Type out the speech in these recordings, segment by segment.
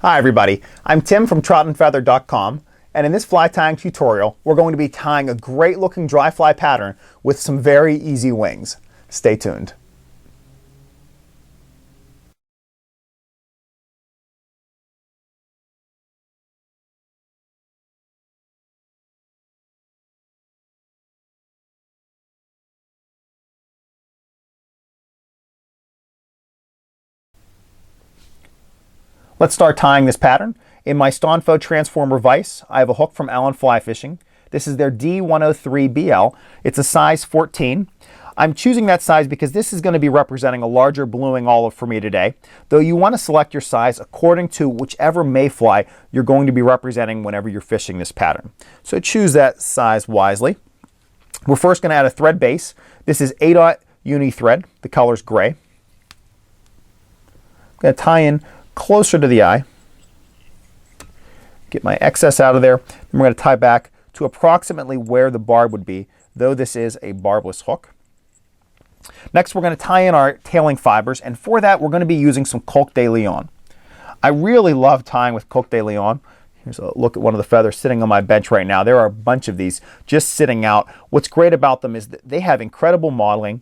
Hi everybody, I'm Tim from troutandfeather.com, and in this fly tying tutorial we're going to be tying a great looking dry fly pattern with some very easy wings. Stay tuned. Let's start tying this pattern. In my Stonfo Transformer vise, I have a hook from Allen Fly Fishing. This is their D103BL. It's a size 14. I'm choosing that size because this is going to be representing a larger blueing olive for me today, though you want to select your size according to whichever mayfly you're going to be representing whenever you're fishing this pattern. So choose that size wisely. We're first going to add a thread base. This is 8/0 uni thread. The color's gray. I'm going to tie in closer to the eye, get my excess out of there, then we're going to tie back to approximately where the barb would be, though this is a barbless hook. Next we're going to tie in our tailing fibers, and for that we're going to be using some Coque de Leon. I really love tying with Coque de Leon. Here's a look at one of the feathers sitting on my bench right now. There are a bunch of these just sitting out. What's great about them is that they have incredible modeling,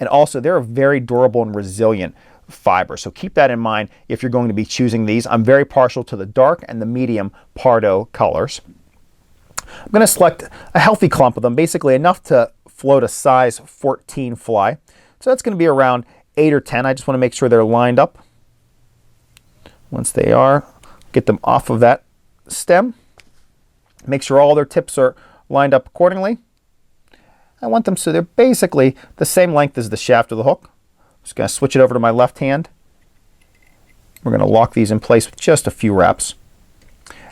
and also they're very durable and resilient fiber. So keep that in mind if you're going to be choosing these. I'm very partial to the dark and the medium Pardo colors. I'm going to select a healthy clump of them, basically enough to float a size 14 fly. So that's going to be around 8 or 10. I just want to make sure they're lined up. Once they are, get them off of that stem. Make sure all their tips are lined up accordingly. I want them so they're basically the same length as the shaft of the hook. Just going to switch it over to my left hand. We're going to lock these in place with just a few wraps.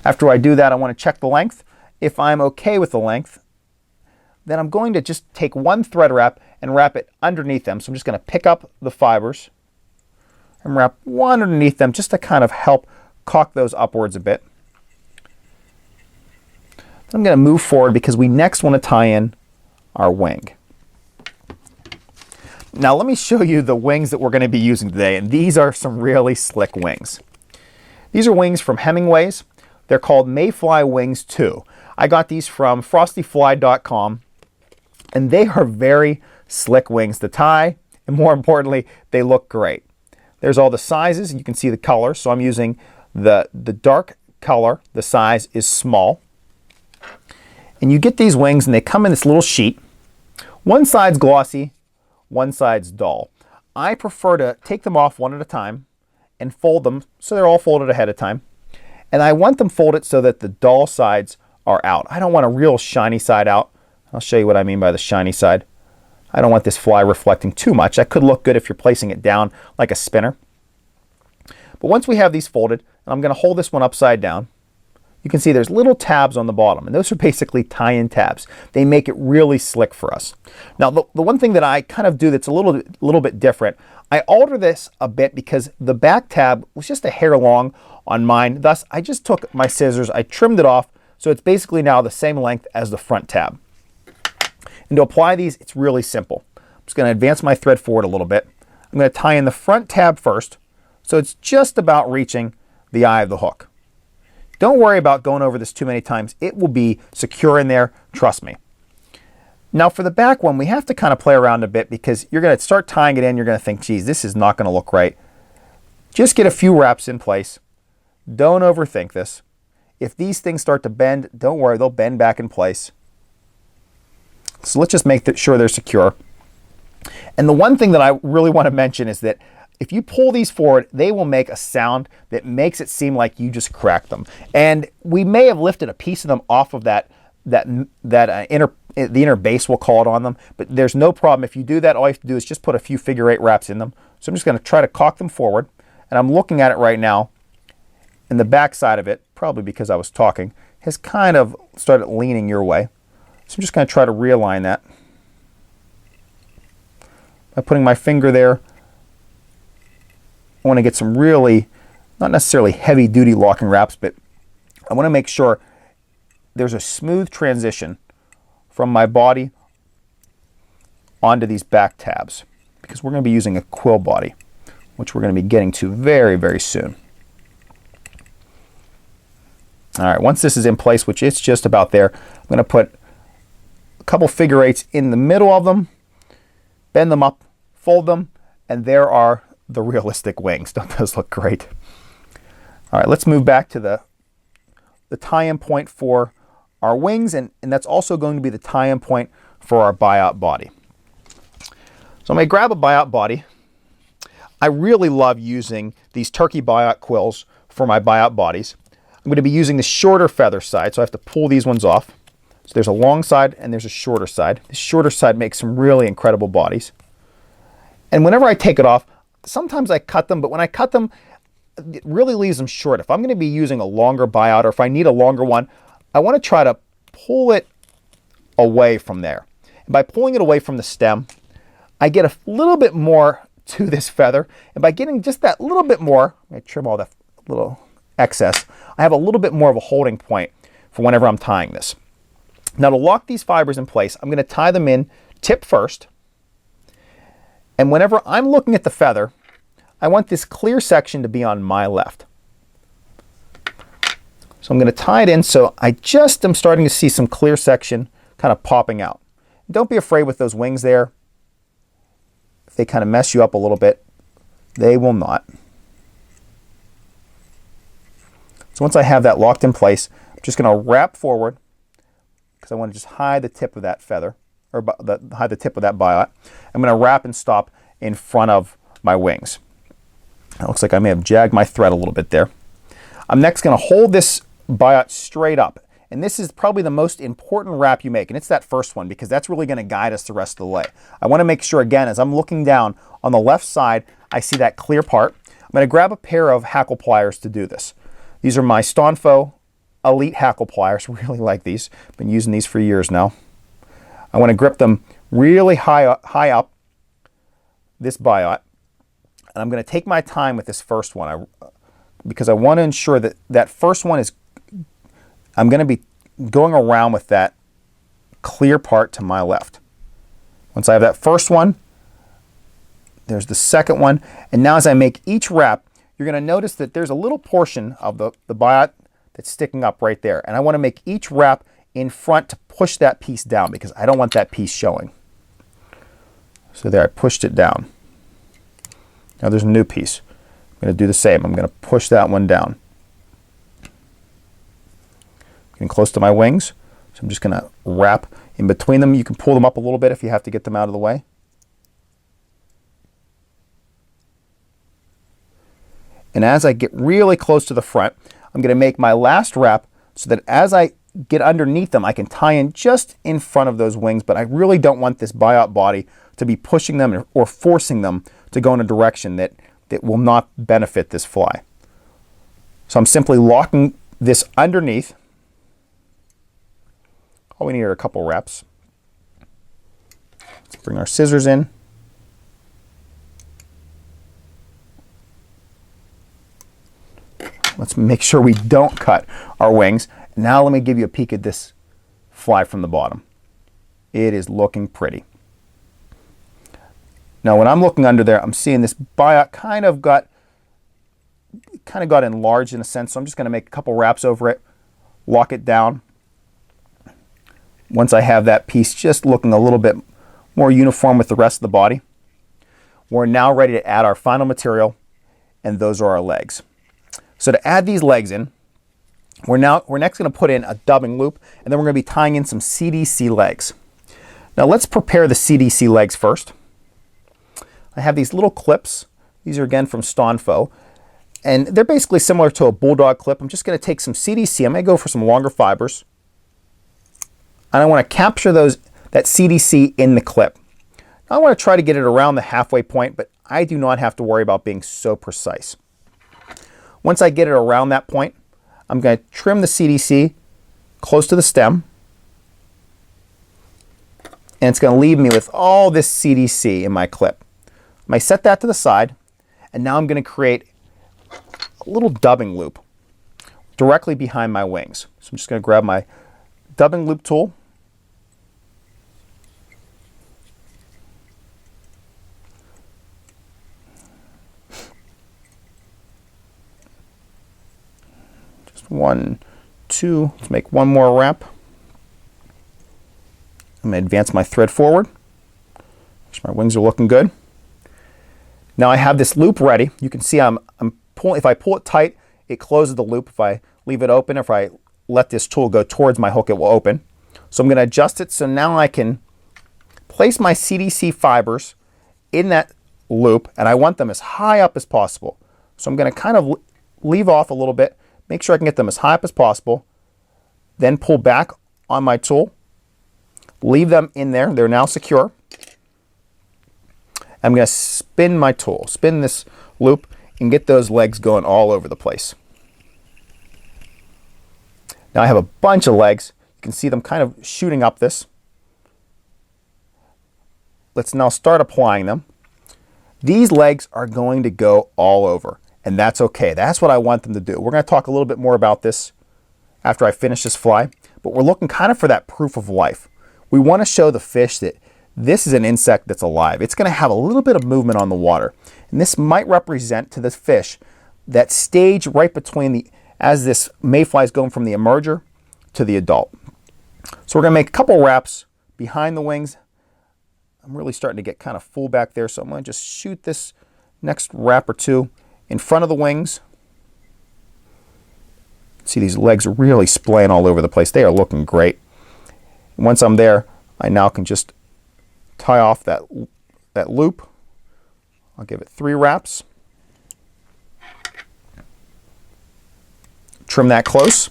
After I do that, I want to check the length. If I'm okay with the length, then I'm going to just take one thread wrap and wrap it underneath them. So I'm just going to pick up the fibers and wrap one underneath them just to kind of help cock those upwards a bit. Then I'm going to move forward because we next want to tie in our wing. Now let me show you the wings that we're going to be using today, and these are some really slick wings. These are wings from Hemingway's. They're called Mayfly Wings 2. I got these from frostyfly.com, and they are very slick wings to tie, and more importantly, they look great. There's all the sizes, and you can see the colors, so I'm using the dark color. The size is small. And you get these wings, and they come in this little sheet. One side's glossy, one side's dull. I prefer to take them off one at a time and fold them so they're all folded ahead of time. And I want them folded so that the dull sides are out. I don't want a real shiny side out. I'll show you what I mean by the shiny side. I don't want this fly reflecting too much. That could look good if you're placing it down like a spinner. But once we have these folded, I'm going to hold this one upside down. You can see there's little tabs on the bottom, and those are basically tie-in tabs. They make it really slick for us. Now, the one thing that I kind of do that's a little bit different, I alter this a bit because the back tab was just a hair long on mine. Thus, I just took my scissors, I trimmed it off, so it's basically now the same length as the front tab. And to apply these, it's really simple. I'm just going to advance my thread forward a little bit. I'm going to tie in the front tab first, so it's just about reaching the eye of the hook. Don't worry about going over this too many times. It will be secure in there, trust me. Now for the back one, we have to kind of play around a bit because you're going to start tying it in, you're going to think, geez, this is not going to look right. Just get a few wraps in place. Don't overthink this. If these things start to bend, don't worry, they'll bend back in place. So let's just make sure they're secure. And the one thing that I really want to mention is that if you pull these forward, they will make a sound that makes it seem like you just cracked them. And we may have lifted a piece of them off of the inner base, we'll call it, on them, but there's no problem. If you do that, all you have to do is just put a few figure-8 wraps in them. So I'm just going to try to cock them forward, and I'm looking at it right now, and the back side of it, probably because I was talking, has kind of started leaning your way. So I'm just going to try to realign that by putting my finger there. I want to get some really, not necessarily heavy-duty locking wraps, but I want to make sure there's a smooth transition from my body onto these back tabs, because we're going to be using a quill body, which we're going to be getting to very, very soon. All right, once this is in place, which it's just about there, I'm going to put a couple figure eights in the middle of them, bend them up, fold them, and there are the realistic wings. Don't those look great? All right, let's move back to the tie-in point for our wings, and that's also going to be the tie-in point for our Biot body. So I'm going to grab a Biot body. I really love using these turkey Biot quills for my Biot bodies. I'm going to be using the shorter feather side, so I have to pull these ones off. So there's a long side and there's a shorter side. The shorter side makes some really incredible bodies. And whenever I take it off, sometimes I cut them, but when I cut them, it really leaves them short. If I'm going to be using a longer Biot, or if I need a longer one, I want to try to pull it away from there. And by pulling it away from the stem, I get a little bit more to this feather. And by getting just that little bit more, I trim all that little excess, I have a little bit more of a holding point for whenever I'm tying this. Now to lock these fibers in place, I'm going to tie them in tip first. And whenever I'm looking at the feather, I want this clear section to be on my left. So I'm going to tie it in so I just am starting to see some clear section kind of popping out. Don't be afraid with those wings there. If they kind of mess you up a little bit, they will not. So once I have that locked in place, I'm just going to wrap forward because I want to just hide the tip of that feather, or hide the tip of that Biot. I'm going to wrap and stop in front of my wings. It looks like I may have jagged my thread a little bit there. I'm next going to hold this Biot straight up. And this is probably the most important wrap you make. And it's that first one because that's really going to guide us the rest of the way. I want to make sure, again, as I'm looking down on the left side, I see that clear part. I'm going to grab a pair of hackle pliers to do this. These are my Stonfo Elite hackle pliers. Really like these. Been using these for years now. I want to grip them really high up this Biot. And I'm going to take my time with this first one because I want to ensure that that first one is, I'm going to be going around with that clear part to my left. Once I have that first one, there's the second one. And now as I make each wrap, you're going to notice that there's a little portion of the Biot that's sticking up right there. And I want to make each wrap in front to push that piece down because I don't want that piece showing. So there, I pushed it down. Now there's a new piece. I'm going to do the same. I'm going to push that one down. Getting close to my wings. So I'm just going to wrap in between them. You can pull them up a little bit if you have to get them out of the way. And as I get really close to the front, I'm going to make my last wrap so that as I get underneath them, I can tie in just in front of those wings, but I really don't want this Biot body to be pushing them or forcing them to go in a direction that will not benefit this fly. So I'm simply locking this underneath. All we need are a couple wraps. Let's bring our scissors in. Let's make sure we don't cut our wings. Now let me give you a peek at this fly from the bottom. It is looking pretty. Now when I'm looking under there, I'm seeing this Biot kind of got enlarged in a sense, so I'm just going to make a couple wraps over it, lock it down. Once I have that piece just looking a little bit more uniform with the rest of the body, we're now ready to add our final material, and those are our legs. So to add these legs in, we're next going to put in a dubbing loop, and then we're going to be tying in some Cdc legs. Now let's prepare the Cdc legs first. I have these little clips. These are again from Stonfo, and they're basically similar to a bulldog clip. I'm just going to take some Cdc. I'm going to go for some longer fibers, and I want to capture that Cdc in the clip. Now I want to try to get it around the halfway point, but I do not have to worry about being so precise. Once I get it around that point, I'm going to trim the Cdc close to the stem, and it's going to leave me with all this Cdc in my clip. I'm going to set that to the side, and now I'm going to create a little dubbing loop directly behind my wings. So I'm just going to grab my dubbing loop tool, just 1, 2. Let's make one more wrap. I'm going to advance my thread forward. My wings are looking good. Now I have this loop ready. You can see I'm pulling. If I pull it tight, it closes the loop. If I leave it open, if I let this tool go towards my hook, it will open. So I'm going to adjust it so now I can place my CDC fibers in that loop, and I want them as high up as possible. So I'm going to kind of leave off a little bit, make sure I can get them as high up as possible, then pull back on my tool, leave them in there. They're now secure. I'm going to spin my tool, spin this loop, and get those legs going all over the place. Now I have a bunch of legs. You can see them kind of shooting up this. Let's now start applying them. These legs are going to go all over, and that's okay. That's what I want them to do. We're going to talk a little bit more about this after I finish this fly, but we're looking kind of for that proof of life. We want to show the fish that this is an insect that's alive. It's going to have a little bit of movement on the water, and this might represent to the fish that stage right between as this mayfly is going from the emerger to the adult. So we're going to make a couple wraps behind the wings. I'm really starting to get kind of full back there, so I'm going to just shoot this next wrap or two in front of the wings. See, these legs are really splaying all over the place. They are looking great. And once I'm there, I now can just tie off that loop. I'll give it 3 wraps. Trim that close.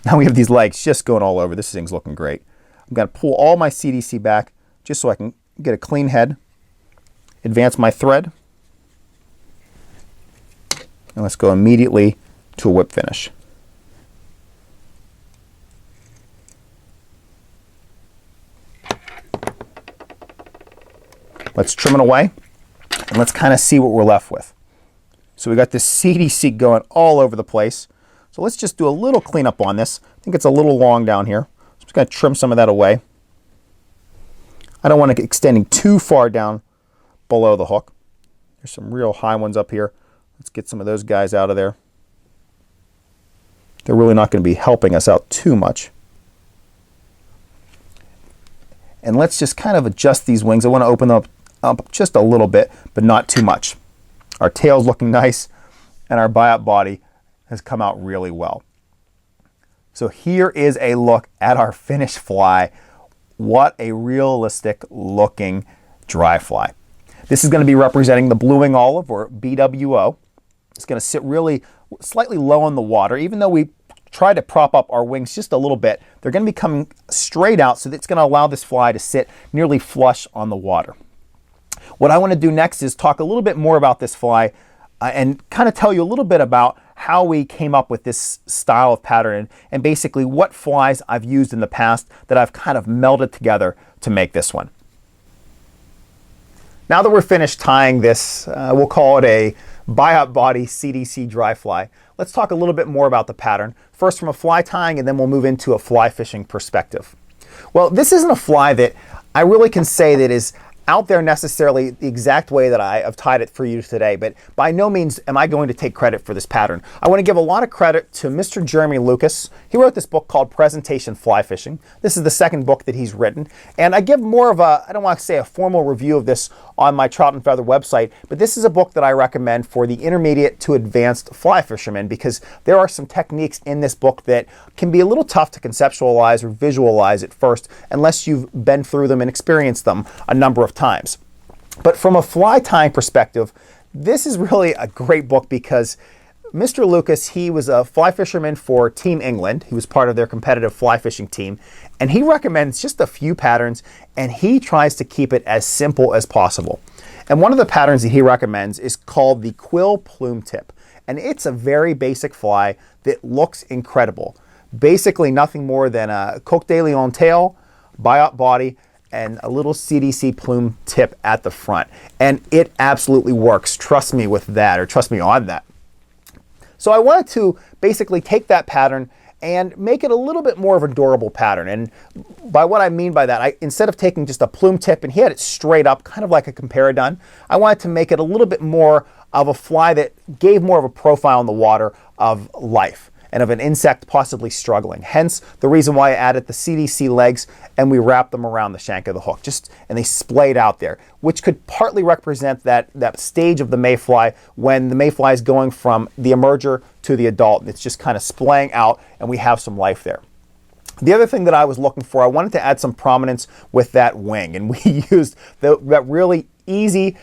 Now we have these legs just going all over. This thing's looking great. I'm going to pull all my CDC back just so I can get a clean head. Advance my thread. And let's go immediately to a whip finish. Let's trim it away, and let's kind of see what we're left with. So we got this CDC going all over the place. So let's just do a little cleanup on this. I think it's a little long down here. So I'm just going to trim some of that away. I don't want to get extending too far down below the hook. There's some real high ones up here. Let's get some of those guys out of there. They're really not going to be helping us out too much. And let's just kind of adjust these wings. I want to open them up just a little bit, but not too much. Our tail's looking nice, and our Biot body has come out really well. So here is a look at our finished fly. What a realistic looking dry fly. This is going to be representing the blue wing olive, or BWO. It's going to sit really slightly low in the water. Even though we try to prop up our wings just a little bit, they're going to be coming straight out, so that's going to allow this fly to sit nearly flush on the water. What I want to do next is talk a little bit more about this fly and kind of tell you a little bit about how we came up with this style of pattern and basically what flies I've used in the past that I've kind of melded together to make this one. Now that we're finished tying this, we'll call it a Biot body CDC dry fly. Let's talk a little bit more about the pattern, first from a fly tying, and then we'll move into a fly fishing perspective. Well, this isn't a fly that I really can say that is out there necessarily the exact way that I have tied it for you today, but by no means am I going to take credit for this pattern. I want to give a lot of credit to Mr. Jeremy Lucas. He wrote this book called Presentation Fly Fishing. This is the second book that he's written, and I give more of a, I don't want to say a formal review of this on my Trout and Feather website, but this is a book that I recommend for the intermediate to advanced fly fishermen because there are some techniques in this book that can be a little tough to conceptualize or visualize at first unless you've been through them and experienced them a number of times. But from a fly tying perspective, this is really a great book because Mr. Lucas, he was a fly fisherman for Team England. He was part of their competitive fly fishing team, and he recommends just a few patterns, and he tries to keep it as simple as possible. And one of the patterns that he recommends is called the quill plume tip, and it's a very basic fly that looks incredible. Basically nothing more than a Coq de Leon tail, Biot body, and a little CDC plume tip at the front. And it absolutely works. Trust me with that, or trust me on that. So I wanted to basically take that pattern and make it a little bit more of a durable pattern. And by what I mean by that, instead of taking just a plume tip and he had it straight up, kind of like a comparadun, I wanted to make it a little bit more of a fly that gave more of a profile in the water of life. and of an insect possibly struggling. Hence the reason why I added the Cdc legs and we wrapped them around the shank of the hook, and they splayed out there, which could partly represent that stage of the mayfly when the mayfly is going from the emerger to the adult. It's just kind of splaying out and we have some life there. The other thing that I was looking for, I wanted to add some prominence with that wing, and we used that really easy,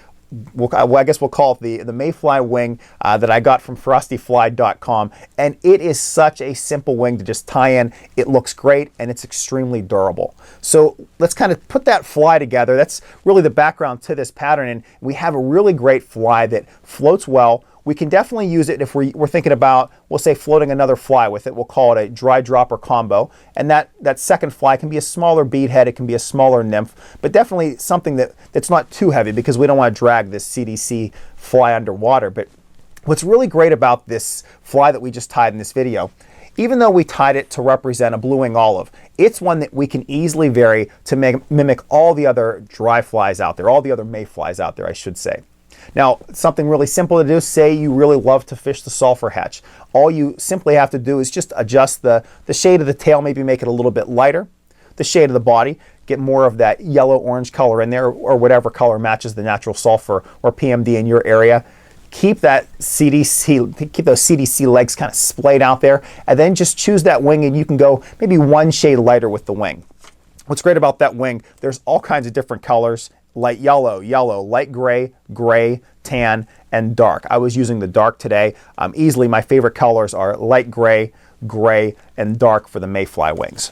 I guess we'll call it the Mayfly Wing that I got from frostyfly.com, and it is such a simple wing to just tie in. It looks great and it's extremely durable. So let's kind of put that fly together. That's really the background to this pattern, and we have a really great fly that floats well. We can definitely use it if we're thinking about, we'll say, floating another fly with it. We'll call it a dry dropper combo. And that second fly can be a smaller beadhead, it can be a smaller nymph, but definitely something that's not too heavy because we don't want to drag this CDC fly underwater. But what's really great about this fly that we just tied in this video, even though we tied it to represent a blue wing olive, it's one that we can easily vary to mimic all the other dry flies out there, all the other mayflies out there, I should say. Now, something really simple to do, say you really love to fish the sulfur hatch. All you simply have to do is just adjust the shade of the tail, maybe make it a little bit lighter. The shade of the body, get more of that yellow-orange color in there, or whatever color matches the natural sulfur or PMD in your area. Keep those CDC legs kind of splayed out there, and then just choose that wing, and you can go maybe one shade lighter with the wing. What's great about that wing, there's all kinds of different colors. Light yellow, light gray, gray, tan, and dark. I was using the dark today. Easily my favorite colors are light gray, gray, and dark for the Mayfly wings.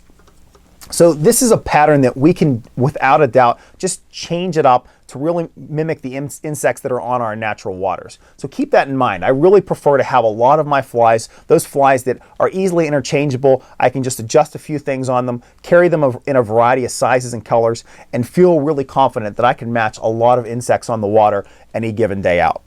So this is a pattern that we can, without a doubt, just change it up to really mimic the insects that are on our natural waters. So keep that in mind. I really prefer to have a lot of my flies, those flies that are easily interchangeable. I can just adjust a few things on them, carry them in a variety of sizes and colors, and feel really confident that I can match a lot of insects on the water any given day out.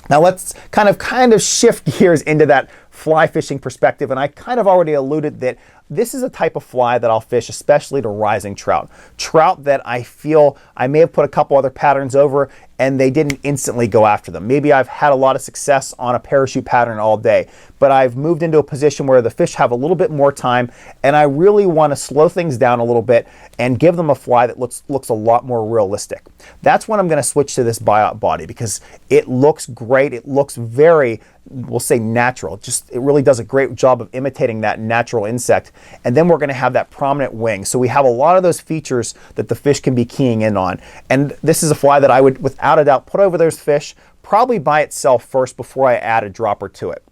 Now let's kind of shift gears into that fly fishing perspective, and I kind of already alluded that this is a type of fly that I'll fish, especially to rising trout. Trout that I feel I may have put a couple other patterns over and they didn't instantly go after them. Maybe I've had a lot of success on a parachute pattern all day, but I've moved into a position where the fish have a little bit more time and I really want to slow things down a little bit and give them a fly that looks a lot more realistic. That's when I'm going to switch to this Biot body because it looks great. It looks very, we'll say, natural. It really does a great job of imitating that natural insect. And then we're going to have that prominent wing. So we have a lot of those features that the fish can be keying in on. And this is a fly that I would, without a doubt, put over those fish probably by itself first before I add a dropper to it.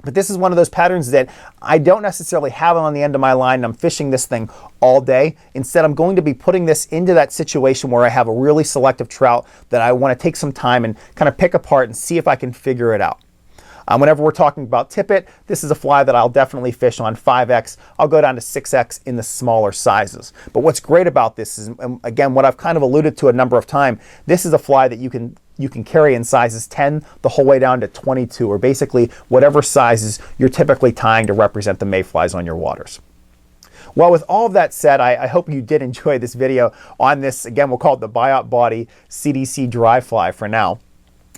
But this is one of those patterns that I don't necessarily have on the end of my line and I'm fishing this thing all day. Instead, I'm going to be putting this into that situation where I have a really selective trout that I want to take some time and kind of pick apart and see if I can figure it out. Whenever we're talking about tippet, this is a fly that I'll definitely fish on 5X. I'll go down to 6X in the smaller sizes. But what's great about this is, again, what I've kind of alluded to a number of times, this is a fly that you can carry in sizes 10 the whole way down to 22, or basically whatever sizes you're typically tying to represent the mayflies on your waters. Well, with all of that said, I hope you did enjoy this video on this, again, we'll call it the Biot Body CDC Dry Fly for now.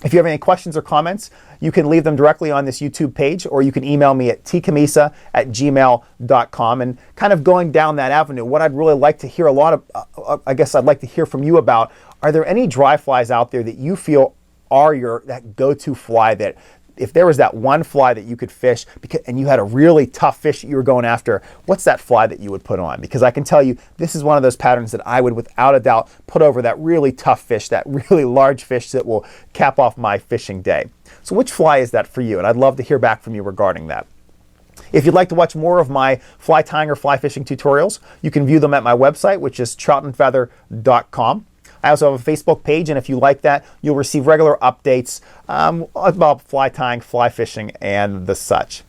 If you have any questions or comments, you can leave them directly on this YouTube page, or you can email me at tcammisa@gmail.com. And kind of going down that avenue, what I'd really like to hear I'd like to hear from you about, are there any dry flies out there that you feel are that go-to fly, that if there was that one fly that you could fish and you had a really tough fish that you were going after, what's that fly that you would put on? Because I can tell you, this is one of those patterns that I would, without a doubt, put over that really tough fish, that really large fish that will cap off my fishing day. So which fly is that for you? And I'd love to hear back from you regarding that. If you'd like to watch more of my fly tying or fly fishing tutorials, you can view them at my website, which is troutandfeather.com. I also have a Facebook page, and if you like that, you'll receive regular updates about fly tying, fly fishing, and the such.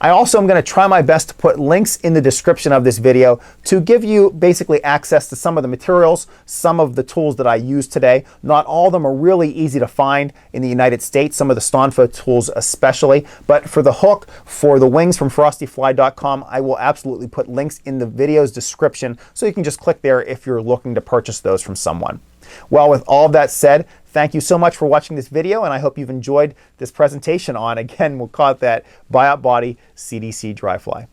I also am going to try my best to put links in the description of this video to give you basically access to some of the materials, some of the tools that I use today. Not all of them are really easy to find in the United States, some of the Stonfo tools especially, but for the hook, for the wings from frostyfly.com, I will absolutely put links in the video's description so you can just click there if you're looking to purchase those from someone. Well, with all of that said, Thank you so much for watching this video, and I hope you've enjoyed this presentation on, again, we'll call it that Biot Body CDC dry fly.